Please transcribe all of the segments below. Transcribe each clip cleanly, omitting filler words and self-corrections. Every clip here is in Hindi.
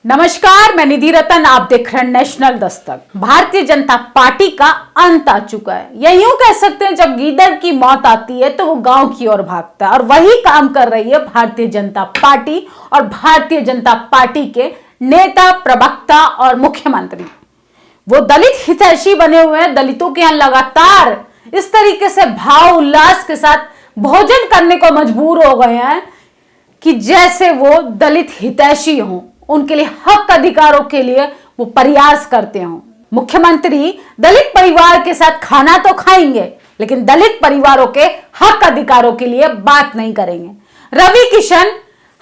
नमस्कार, मैं निधि रतन, आप देख रहे हैं नेशनल दस्तक। भारतीय जनता पार्टी का अंत आ चुका है, या यूं कह सकते हैं जब गीदड़ की मौत आती है तो वो गांव की ओर भागता है, और वही काम कर रही है भारतीय जनता पार्टी और भारतीय जनता पार्टी के नेता, प्रवक्ता और मुख्यमंत्री। वो दलित हितैषी बने हुए हैं, दलितों के यहाँ लगातार इस तरीके से भाव उल्लास के साथ भोजन करने को मजबूर हो गए हैं कि जैसे वो दलित हितैषी हों, उनके लिए हक अधिकारों के लिए वो प्रयास करते हो। मुख्यमंत्री दलित परिवार के साथ खाना तो खाएंगे, लेकिन दलित परिवारों के हक अधिकारों के लिए बात नहीं करेंगे। रवि किशन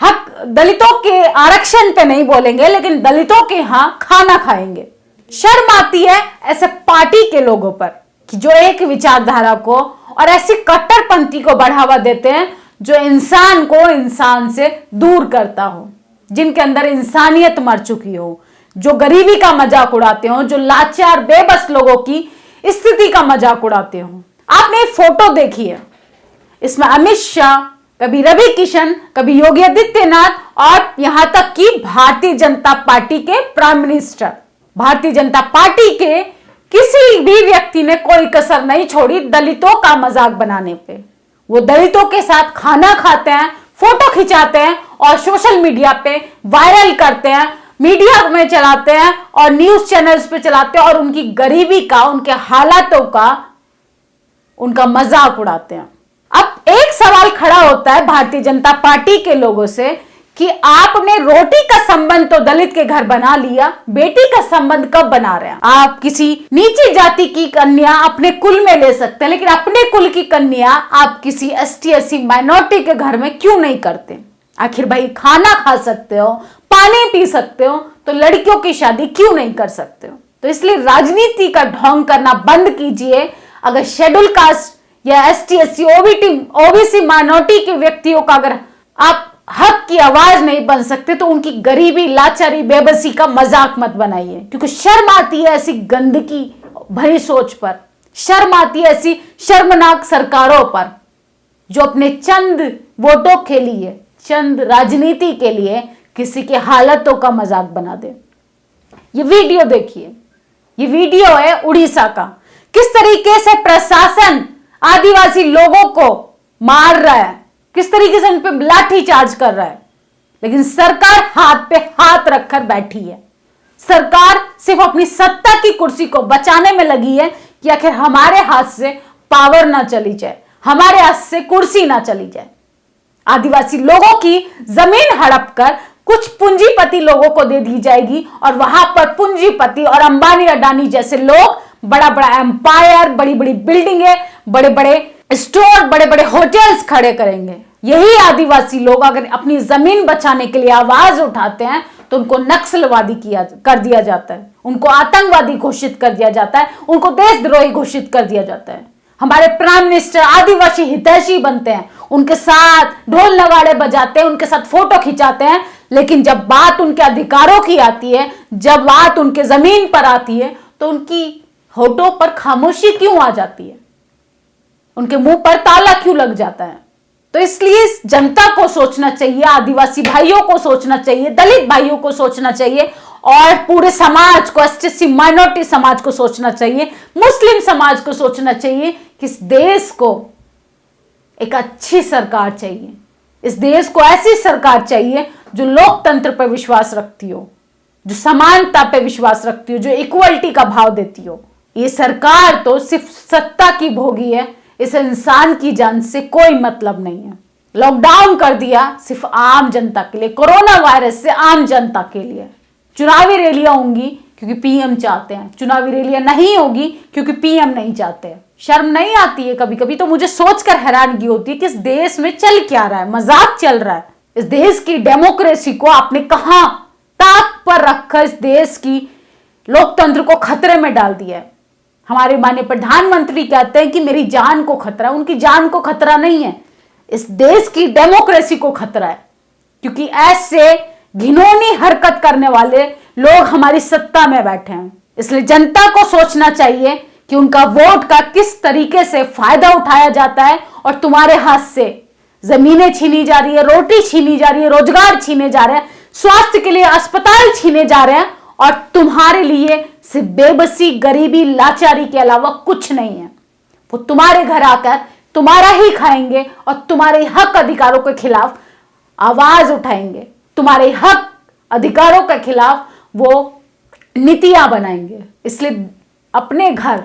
हक दलितों के आरक्षण पे नहीं बोलेंगे, लेकिन दलितों के यहां खाना खाएंगे। शर्म आती है ऐसे पार्टी के लोगों पर कि जो एक विचारधारा को और ऐसी कट्टरपंथी को बढ़ावा देते हैं जो इंसान को इंसान से दूर करता हो, जिनके अंदर इंसानियत मर चुकी हो, जो गरीबी का मजाक उड़ाते हो, जो लाचार बेबस लोगों की स्थिति का मजाक उड़ाते हो। आपने एक फोटो देखी है, इसमें अमित शाह, कभी रवि किशन, कभी योगी आदित्यनाथ और यहां तक कि भारतीय जनता पार्टी के prime minister. Bharatiya Janata party के किसी भी व्यक्ति ने कोई कसर नहीं छोड़ी दलितों का मजाक बनाने पे। वो दलितों के साथ खाना खाते हैं, फोटो खिंचाते हैं और सोशल मीडिया पे वायरल करते हैं, मीडिया में चलाते हैं और न्यूज चैनल्स पे चलाते हैं और उनकी गरीबी का, उनके हालातों का, उनका मजाक उड़ाते हैं। अब एक सवाल खड़ा होता है भारतीय जनता पार्टी के लोगों से कि आपने रोटी का संबंध तो दलित के घर बना लिया, बेटी का संबंध कब बना रहे हैं? आप किसी नीची जाति की कन्या अपने कुल में ले सकते हैं, लेकिन अपने कुल की कन्या आप किसी एसटी एससी माइनॉरिटी के घर में क्यों नहीं करते? आखिर भाई खाना खा सकते हो, पानी पी सकते हो, तो लड़कियों की शादी क्यों नहीं कर सकते हो? तो इसलिए राजनीति का ढोंग करना बंद कीजिए। अगर शेड्यूल कास्ट या एसटी एससी ओबीसी माइनॉरिटी के व्यक्तियों का अगर आप हक की आवाज नहीं बन सकते तो उनकी गरीबी, लाचारी, बेबसी का मजाक मत बनाइए, क्योंकि शर्म आती है ऐसी गंदगी भरी सोच पर, शर्म आती है ऐसी शर्मनाक सरकारों पर जो अपने चंद वोटों के लिए, चंद राजनीति के लिए किसी के हालतों का मजाक बना दे। ये वीडियो देखिए, ये वीडियो है उड़ीसा का, किस तरीके से प्रशासन आदिवासी लोगों को मार रहा है, किस तरीके से उन पे लाठी चार्ज कर रहा है, लेकिन सरकार हाथ पे हाथ रखकर बैठी है। सरकार सिर्फ अपनी सत्ता की कुर्सी को बचाने में लगी है कि आखिर हमारे हाथ से पावर ना चली जाए, हमारे हाथ से कुर्सी ना चली जाए। आदिवासी लोगों की जमीन हड़प कर कुछ पूंजीपति लोगों को दे दी जाएगी और वहां पर पूंजीपति और अंबानी अडानी जैसे लोग बड़ा बड़ा एम्पायर, बड़ी बड़ी बिल्डिंगें, बड़े बड़े स्टोर, बड़े बड़े होटल्स खड़े करेंगे। यही आदिवासी लोग अगर अपनी जमीन बचाने के लिए आवाज उठाते हैं तो उनको नक्सलवादी कर दिया जाता है, उनको आतंकवादी घोषित कर दिया जाता है, उनको देशद्रोही घोषित कर दिया जाता है। हमारे प्राइम मिनिस्टर आदिवासी हितैषी बनते हैं, उनके साथ ढोल नगाड़े बजाते हैं, उनके साथ फोटो खिंचाते हैं, लेकिन जब बात उनके अधिकारों की आती है, जब बात उनके जमीन पर आती है, तो उनकी होठों पर खामोशी क्यों आ जाती है? उनके मुंह पर ताला क्यों लग जाता है? तो इसलिए जनता को सोचना चाहिए, आदिवासी भाइयों को सोचना चाहिए, दलित भाइयों को सोचना चाहिए और पूरे समाज को, एसटी माइनॉरिटी समाज को सोचना चाहिए, मुस्लिम समाज को सोचना चाहिए कि इस देश को एक अच्छी सरकार चाहिए। इस देश को ऐसी सरकार चाहिए जो लोकतंत्र पर विश्वास रखती हो, जो समानता पर विश्वास रखती हो, जो इक्वलिटी का भाव देती हो। ये सरकार तो सिर्फ सत्ता की भोगी है, इस इंसान की जान से कोई मतलब नहीं है। लॉकडाउन कर दिया सिर्फ आम जनता के लिए, कोरोना वायरस से आम जनता के लिए। चुनावी रैलियां होंगी क्योंकि पीएम चाहते हैं, चुनावी रैलियां नहीं होगी क्योंकि पीएम नहीं चाहते हैं। शर्म नहीं आती है? कभी कभी तो मुझे सोचकर हैरानगी होती है कि इस देश में चल क्या रहा है, मजाक चल रहा है। इस देश की डेमोक्रेसी को आपने कहां ताक पर रखकर इस देश की लोकतंत्र को खतरे में डाल दिया है। हमारे माननीय प्रधानमंत्री कहते हैं कि मेरी जान को खतरा है, उनकी जान को खतरा नहीं है, इस देश की डेमोक्रेसी को खतरा है, क्योंकि ऐसे घिनौनी हरकत करने वाले लोग हमारी सत्ता में बैठे हैं। इसलिए जनता को सोचना चाहिए कि उनका वोट का किस तरीके से फायदा उठाया जाता है और तुम्हारे हाथ से जमीनें छीनी जा रही है, रोटी छीनी जा रही है, रोजगार छीने जा रहे हैं, स्वास्थ्य के लिए अस्पताल छीने जा रहे हैं और तुम्हारे लिए सिर्फ बेबसी, गरीबी, लाचारी के अलावा कुछ नहीं है। वो तुम्हारे घर आकर तुम्हारा ही खाएंगे और तुम्हारे हक अधिकारों के खिलाफ आवाज उठाएंगे। तुम्हारे हक अधिकारों के खिलाफ वो नीतियां बनाएंगे। इसलिए अपने घर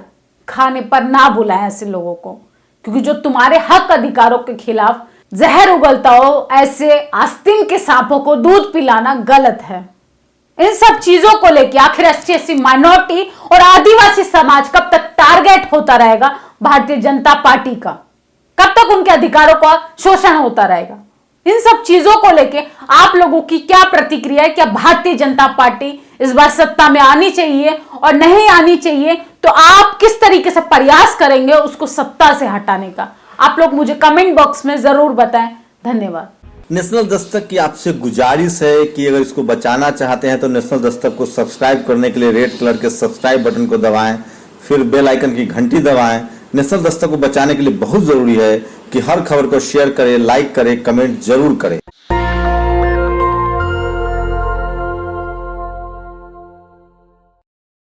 खाने पर ना बुलाएं ऐसे लोगों को, क्योंकि जो तुम्हारे हक अधिकारों के खिलाफ जहर उगलता हो, ऐसे आस्तीन के सांपों को दूध पिलाना गलत है। इन सब चीजों को लेकर आखिर एसटी, माइनॉरिटी और आदिवासी समाज कब तक टारगेट होता रहेगा भारतीय जनता पार्टी का? कब तक उनके अधिकारों का शोषण होता रहेगा? इन सब चीजों को लेके आप लोगों की क्या प्रतिक्रिया है? क्या भारतीय जनता पार्टी इस बार सत्ता में आनी चाहिए और नहीं आनी चाहिए? तो आप किस तरीके से प्रयास करेंगे उसको सत्ता से हटाने का? आप लोग मुझे कमेंट बॉक्स में जरूर बताएं। धन्यवाद। नेशनल दस्तक की आपसे गुजारिश है कि अगर इसको बचाना चाहते हैं तो नेशनल दस्तक को सब्सक्राइब करने के लिए रेड कलर के सब्सक्राइब बटन को दबाएं, फिर बेल आइकन की घंटी दबाएं। नेशनल दस्तक को बचाने के लिए बहुत जरूरी है कि हर खबर को शेयर करें, लाइक करें, कमेंट जरूर करें।